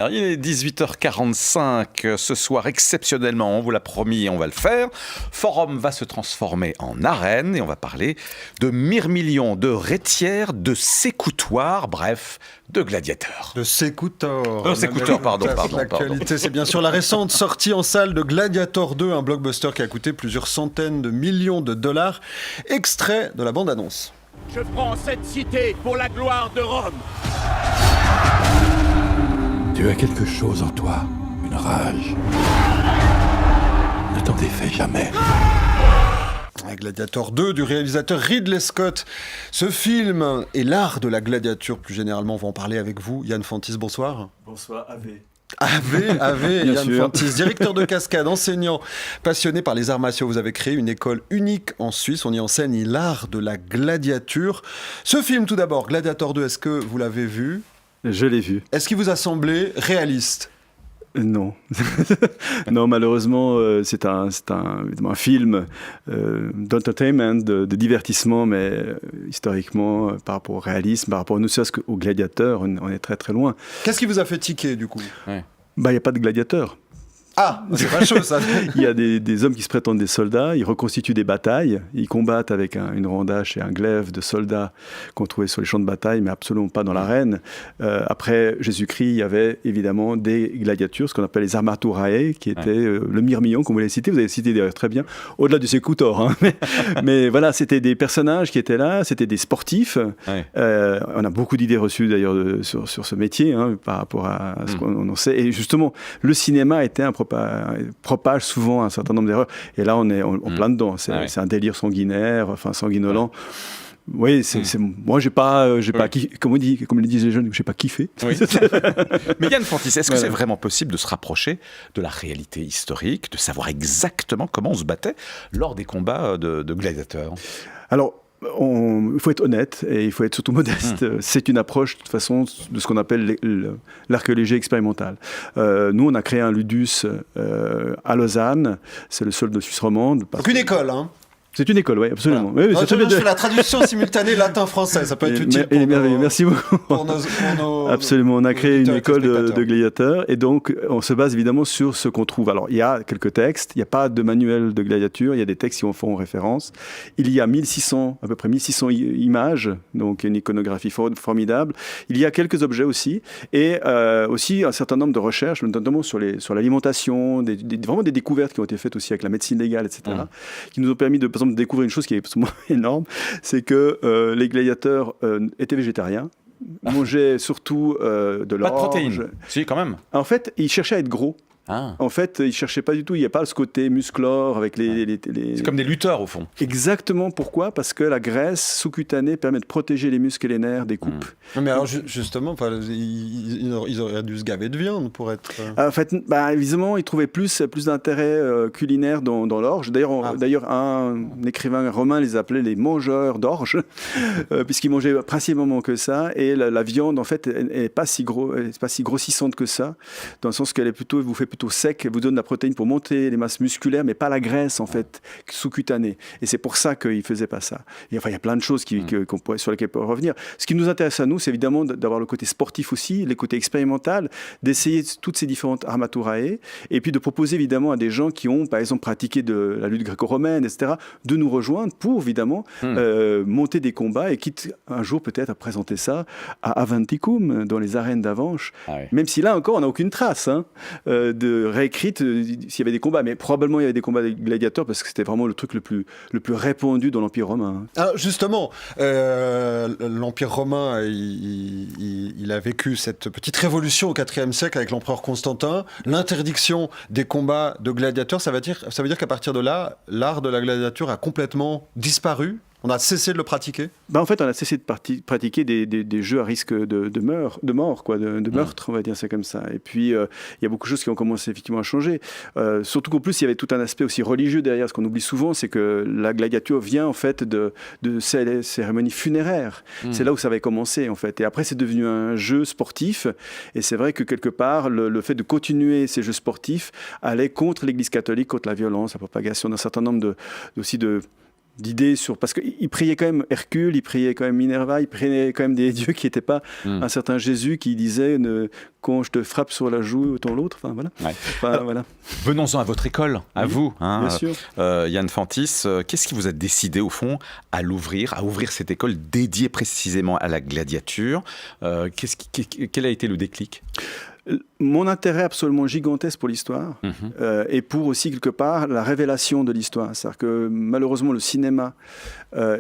Alors, il est 18h45 ce soir, exceptionnellement, on vous l'a promis, on va le faire. Forum va se transformer en arène et on va parler de mirmillions, de rétières, de sécoutoirs, bref, de gladiateurs. De Sécoutor. Pardon. L'actualité, c'est bien sûr la récente sortie en salle de Gladiator 2, un blockbuster qui a coûté plusieurs centaines de millions de dollars. Extrait de la bande-annonce. Je prends cette cité pour la gloire de Rome. Tu as quelque chose en toi, une rage. Ne t'en défais jamais. Gladiator 2 du réalisateur Ridley Scott. Ce film et l'art de la gladiature, plus généralement, on va en parler avec vous. Yann Fantis, bonsoir. Bonsoir, Yann Fantis, directeur de cascade, enseignant, passionné par les arts martiaux. Vous avez créé une école unique en Suisse. On y enseigne l'art de la gladiature. Ce film, tout d'abord, Gladiator 2, est-ce que vous l'avez vu ? Je l'ai vu. Est-ce qu'il vous a semblé réaliste ? Non. Non, malheureusement, c'est un film d'entertainment, de divertissement, mais historiquement, par rapport au réalisme, par rapport ne serait-ce qu'aux gladiateurs, on est très très loin. Qu'est-ce qui vous a fait tiquer, du coup ? Il n'y a pas de gladiateurs. Ah, c'est pas chaud ça. Il y a des hommes qui se prétendent des soldats, ils reconstituent des batailles, ils combattent avec une rondache et un glaive de soldats qu'on trouvait sur les champs de bataille, mais absolument pas dans l'arène. Après Jésus-Christ, il y avait évidemment des gladiatures, ce qu'on appelle les armaturae, qui étaient le mirmillon, comme vous l'avez cité, d'ailleurs très bien, au-delà du sécoutor. Hein, mais voilà, c'était des personnages qui étaient là, c'était des sportifs. Ouais. On a beaucoup d'idées reçues d'ailleurs sur ce métier, hein, par rapport à ce qu'on en sait. Et justement, le cinéma était propage souvent un certain nombre d'erreurs. Et là, on est en plein dedans. C'est un délire sanguinaire, sanguinolent. Oui, moi, j'ai pas comme le disent les jeunes, j'ai pas kiffé. Oui. Mais Yann Fantis, est-ce que c'est vraiment possible de se rapprocher de la réalité historique, de savoir exactement comment on se battait lors des combats de gladiateurs ? Alors, il faut être honnête et il faut être surtout modeste. C'est une approche, de toute façon, de ce qu'on appelle l'archéologie expérimentale. Nous, on a créé un ludus à Lausanne. C'est le seul de Suisse romande. Donc une école, hein ? C'est une école, oui, absolument. Voilà. Oui, je fais la traduction simultanée latin-français, ça peut être utile pour merci beaucoup. Pour nos absolument, on a créé une école de gladiateurs et donc on se base évidemment sur ce qu'on trouve. Alors, il y a quelques textes, il n'y a pas de manuel de gladiature, il y a des textes qui en font référence. Il y a à peu près 1600 images, donc une iconographie formidable. Il y a quelques objets aussi et aussi un certain nombre de recherches, notamment sur l'alimentation, vraiment des découvertes qui ont été faites aussi avec la médecine légale, etc., qui nous ont permis de découvrir une chose qui est absolument énorme, c'est que les gladiateurs étaient végétariens, mangeaient surtout de l'orge. Pas de protéines, si quand même. En fait, ils cherchaient à être gros. En fait, ils ne cherchaient pas du tout, il n'y a pas ce côté musclore avec les... C'est comme des lutteurs au fond. Exactement, pourquoi ? Parce que la graisse sous-cutanée permet de protéger les muscles et les nerfs des coupes. Mais alors justement, ils auraient dû se gaver de viande pour être... En fait, évidemment, ils trouvaient plus d'intérêt culinaire dans l'orge. D'ailleurs, un écrivain romain les appelait les mangeurs d'orge, puisqu'ils mangeaient principalement que ça. Et la viande, en fait, elle n'est pas si grossissante que ça, dans le sens qu'elle vous fait plutôt sec, elle vous donne la protéine pour monter les masses musculaires, mais pas la graisse, en fait, sous-cutanée. Et c'est pour ça qu'ils ne faisaient pas ça. Et enfin, il y a plein de choses sur lesquelles on peut revenir. Ce qui nous intéresse à nous, c'est évidemment d'avoir le côté sportif aussi, le côté expérimental, d'essayer toutes ces différentes armaturae, et puis de proposer évidemment à des gens qui ont, par exemple, pratiqué de la lutte gréco-romaine, etc., de nous rejoindre pour, évidemment, monter des combats et quitte un jour peut-être à présenter ça à Aventicum, dans les arènes d'Avanches, même si là encore, on n'a aucune trace de réécrite s'il y avait des combats, mais probablement il y avait des combats des gladiateurs parce que c'était vraiment le truc le plus répandu dans l'Empire romain. Alors justement, l'Empire romain, il a vécu cette petite révolution au IVe siècle avec l'empereur Constantin, l'interdiction des combats de gladiateurs. Ça veut dire qu'à partir de là, l'art de la gladiature a complètement disparu? On a cessé de le pratiquer ? En fait, on a cessé de pratiquer des jeux à risque de mort, de meurtre, on va dire ça comme ça. Et puis, il y a beaucoup de choses qui ont commencé effectivement à changer. Surtout qu'en plus, il y avait tout un aspect aussi religieux derrière. Ce qu'on oublie souvent, c'est que la gladiature vient en fait de cérémonies funéraires. C'est là où ça avait commencé en fait. Et après, c'est devenu un jeu sportif. Et c'est vrai que quelque part, le fait de continuer ces jeux sportifs allait contre l'Église catholique, contre la violence, la propagation d'un certain nombre aussi de d'idées sur... Parce qu'il priait quand même Hercule, il priait quand même Minerva, il priait quand même des dieux qui n'étaient pas un certain Jésus qui disait quand je te frappe sur la joue, autant l'autre. Enfin, voilà. Ouais. Enfin, voilà. Venons-en à votre école, à vous. Bien sûr. Yann Fantis, qu'est-ce qui vous a décidé, au fond, à ouvrir cette école dédiée précisément à la gladiature? Quel a été le déclic? Mon intérêt absolument gigantesque pour l'histoire et pour aussi quelque part la révélation de l'histoire. C'est-à-dire que malheureusement le cinéma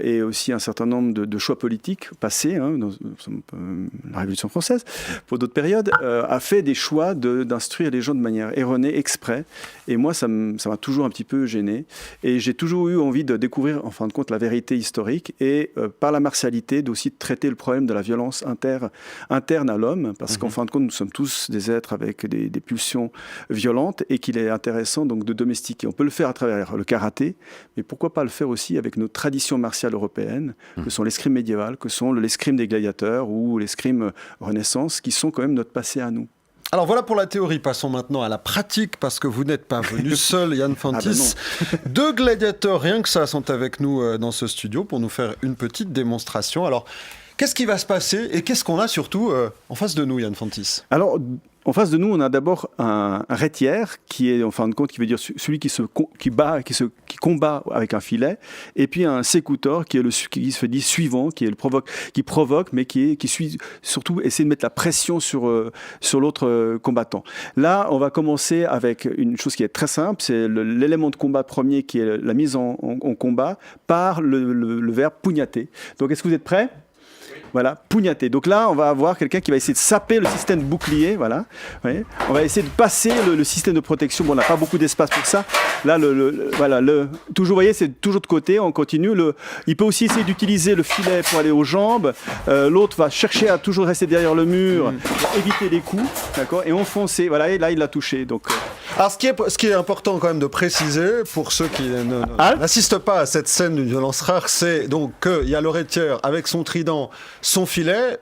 et aussi un certain nombre de choix politiques passés, dans la Révolution française, pour d'autres périodes, a fait des choix d'instruire les gens de manière erronée, exprès. Et moi, ça m'a toujours un petit peu gêné. Et j'ai toujours eu envie de découvrir, en fin de compte, la vérité historique et par la martialité, d'aussi traiter le problème de la violence interne à l'homme, parce qu'en fin de compte, nous sommes tous des êtres avec des pulsions violentes et qu'il est intéressant donc de domestiquer. On peut le faire à travers le karaté, mais pourquoi pas le faire aussi avec nos traditions martiales européennes, que sont l'escrime médiéval, que sont l'escrime des gladiateurs ou l'escrime Renaissance, qui sont quand même notre passé à nous. Alors voilà pour la théorie, passons maintenant à la pratique, parce que vous n'êtes pas venu seul, Yann Fantis. Deux gladiateurs, rien que ça, sont avec nous dans ce studio pour nous faire une petite démonstration. Alors, qu'est-ce qui va se passer et qu'est-ce qu'on a surtout en face de nous, Yann Fantis? Alors, en face de nous, on a d'abord un rétière qui est, en fin de compte, qui veut dire celui qui combat avec un filet, et puis un sécutor qui se dit suivant, qui provoque, mais qui suit, surtout essayer de mettre la pression sur l'autre combattant. Là, on va commencer avec une chose qui est très simple, c'est l'élément de combat premier qui est la mise en combat par le verbe pugnater. Donc, est-ce que vous êtes prêts ? Voilà, pugnater. Donc là, on va avoir quelqu'un qui va essayer de saper le système de bouclier. Voilà. Ouais. On va essayer de passer le système de protection. Bon, on n'a pas beaucoup d'espace pour ça. Là, toujours, vous voyez, c'est toujours de côté. On continue. Il peut aussi essayer d'utiliser le filet pour aller aux jambes. L'autre va chercher à toujours rester derrière le mur pour éviter les coups. D'accord ? Et enfoncer. Voilà, et là, il l'a touché. Donc, Alors, ce qui est important quand même de préciser, pour ceux qui n'assistent pas à cette scène d'une violence rare, c'est donc qu'il y a le rétière avec son trident, son filet,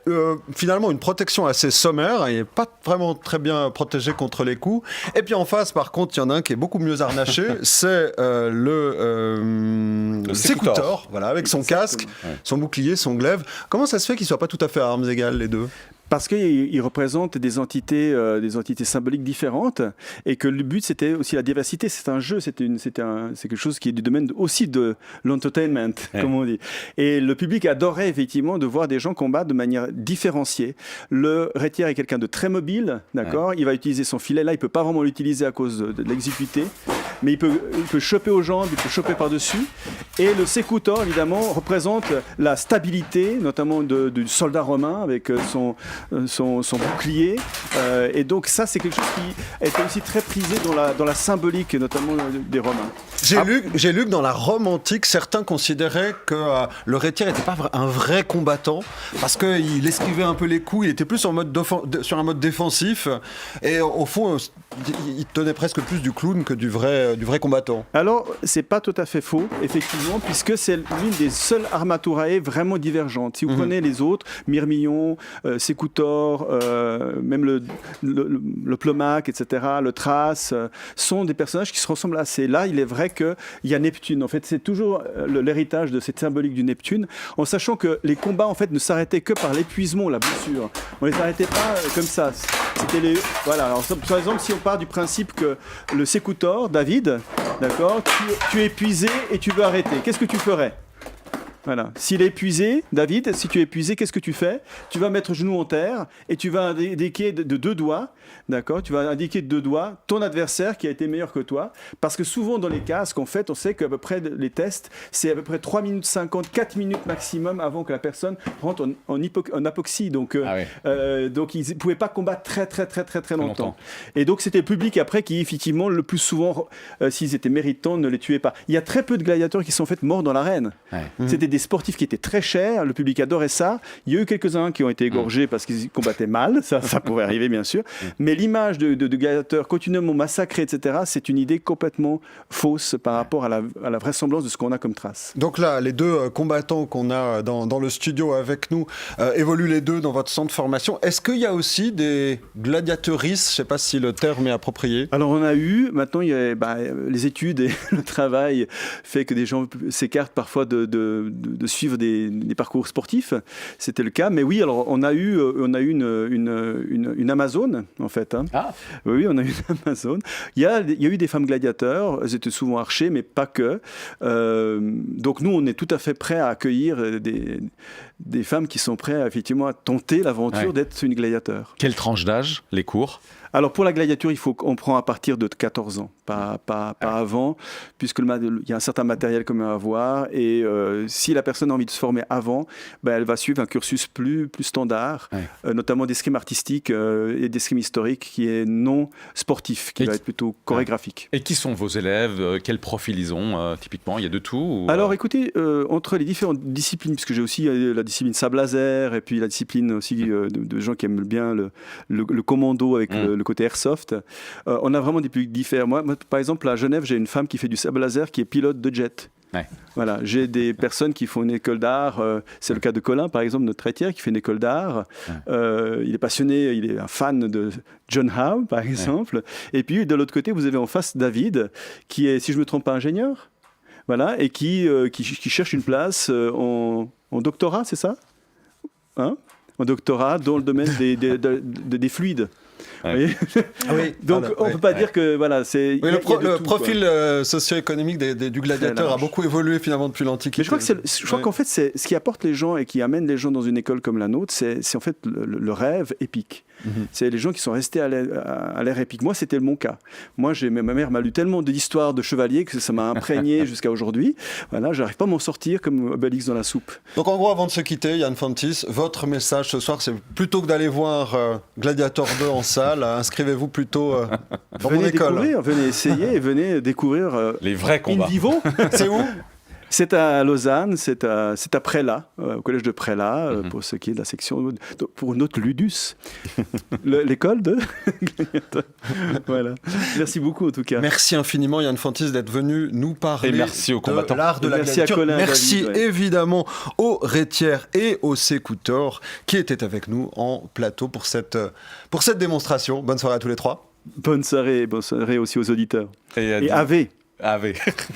finalement une protection assez sommaire, il n'est pas vraiment très bien protégé contre les coups. Et puis en face, par contre, il y en a un qui est beaucoup mieux harnaché, c'est le sécutor, voilà, avec son casque, son bouclier, son glaive. Comment ça se fait qu'ils ne soient pas tout à fait à armes égales, les deux ? Parce qu'ils représentent des entités symboliques différentes et que le but c'était aussi la diversité. C'est un jeu, c'est quelque chose qui est du domaine aussi de l'entertainment, comme on dit. Et le public adorait effectivement de voir des gens combattre de manière différenciée. Le rétière est quelqu'un de très mobile, d'accord. Il va utiliser son filet. Là, il peut pas vraiment l'utiliser à cause de l'exiguïté, mais il peut choper aux jambes, il peut choper par-dessus. Et le sécutor, évidemment, représente la stabilité, notamment du soldat romain avec son bouclier. Et donc ça, c'est quelque chose qui était aussi très prisé dans la symbolique, notamment des Romains. J'ai lu que dans la Rome antique, certains considéraient que le rétière n'était pas un vrai combattant, parce qu'il esquivait un peu les coups, il était plus sur un mode défensif, et au fond, il tenait presque plus du clown que du vrai combattant. Alors, c'est pas tout à fait faux, effectivement, puisque c'est l'une des seules armaturae vraiment divergentes. Si vous prenez les autres, Myrmillon, Sécutor, même le Plomaque, etc., le Thrace, sont des personnages qui se ressemblent assez. Là, il est vrai qu'il y a Neptune. En fait, c'est toujours l'héritage de cette symbolique du Neptune, en sachant que les combats, en fait, ne s'arrêtaient que par l'épuisement, la blessure. On ne les arrêtait pas comme ça. C'était voilà. Alors, par exemple, si on part du principe que le sécutor, David, d'accord, tu es épuisé et tu veux arrêter, qu'est-ce que tu ferais ? Voilà. S'il est épuisé, David, si tu es épuisé, qu'est-ce que tu fais ? Tu vas mettre genou en terre et tu vas indiquer de deux doigts, d'accord ? Tu vas indiquer de deux doigts ton adversaire qui a été meilleur que toi. Parce que souvent dans les casques, en fait, on sait qu'à peu près les tests, c'est à peu près 3 minutes 50, 4 minutes maximum avant que la personne rentre en apoxie. Donc, donc ils ne pouvaient pas combattre très longtemps. Et donc c'était le public après qui, effectivement, le plus souvent, s'ils étaient méritants, ne les tuaient pas. Il y a très peu de gladiateurs qui sont en fait morts dans l'arène. C'était des des sportifs qui étaient très chers, le public adorait ça. Il y a eu quelques-uns qui ont été égorgés parce qu'ils combattaient mal, ça pouvait arriver bien sûr. Mais l'image de gladiateurs continuellement massacrés, etc., c'est une idée complètement fausse par rapport à la vraisemblance de ce qu'on a comme trace. Donc là, les deux combattants qu'on a dans le studio avec nous évoluent les deux dans votre centre de formation. Est-ce qu'il y a aussi des gladiateuristes? Je ne sais pas si le terme est approprié. Alors on a eu, maintenant il y a, les études et le travail fait que des gens s'écartent parfois de suivre des parcours sportifs. C'était le cas, mais oui, alors on a eu une Amazone en fait. Hein. Ah. Oui, on a eu une Amazone. Il y a eu des femmes gladiateurs, elles étaient souvent archers, mais pas que. Donc nous, on est tout à fait prêts à accueillir des femmes qui sont prêtes effectivement à tenter l'aventure d'être une gladiateur. Quelle tranche d'âge, les cours? Alors pour la gladiature, on prend à partir de 14 ans, pas avant, puisque il y a un certain matériel qu'on va avoir, et si la personne a envie de se former avant, elle va suivre un cursus plus standard, notamment d'escrime artistique et d'escrime historique qui est non sportif, qui va être plutôt chorégraphique. Et qui sont vos élèves? Quel profil ils ont typiquement? Il y a de tout Alors écoutez, entre les différentes disciplines, puisque j'ai aussi la discipline sabre laser, et puis la discipline aussi de gens qui aiment bien le commando avec le côté airsoft, on a vraiment des publics différents. Moi, par exemple, à Genève, j'ai une femme qui fait du sabre laser, qui est pilote de jet. Voilà, j'ai des personnes qui font une école d'art. C'est le cas de Colin, par exemple, notre traitière, qui fait une école d'art. Il est passionné, il est un fan de John Howe, par exemple. Et puis, de l'autre côté, vous avez en face David, qui est, si je ne me trompe pas, ingénieur. Voilà, et qui cherche une place en doctorat, c'est ça, hein? En doctorat dans le domaine des fluides. Oui. Donc on ne peut pas dire que c'est. Oui, le profil socio-économique du gladiateur a beaucoup évolué finalement depuis l'Antiquité. Mais je crois qu'en fait, ce qui apporte les gens et qui amène les gens dans une école comme la nôtre, c'est en fait le rêve épique. C'est les gens qui sont restés à l'ère épique. Moi, c'était mon cas. Moi, ma mère m'a lu tellement d'histoires de chevaliers que ça m'a imprégné jusqu'à aujourd'hui. Voilà, j'arrive pas à m'en sortir comme Obélix dans la soupe. Donc en gros, avant de se quitter, Yann Fantis, votre message ce soir, c'est plutôt que d'aller voir Gladiator 2 en salle, inscrivez-vous plutôt dans mon école. Venez essayer et venez découvrir les vrais combats. In vivo. C'est où? C'est à Lausanne, c'est à Prélat, au collège de Prélat, pour ce qui est de la section, pour notre Ludus, l'école de Voilà. Merci beaucoup en tout cas. Merci infiniment Yann Fantis d'être venu nous parler de l'art de la gladiature. Merci évidemment aux Rétières et aux Sécoutors qui étaient avec nous en plateau pour cette démonstration. Bonne soirée à tous les trois. Bonne soirée aussi aux auditeurs. Et Ave.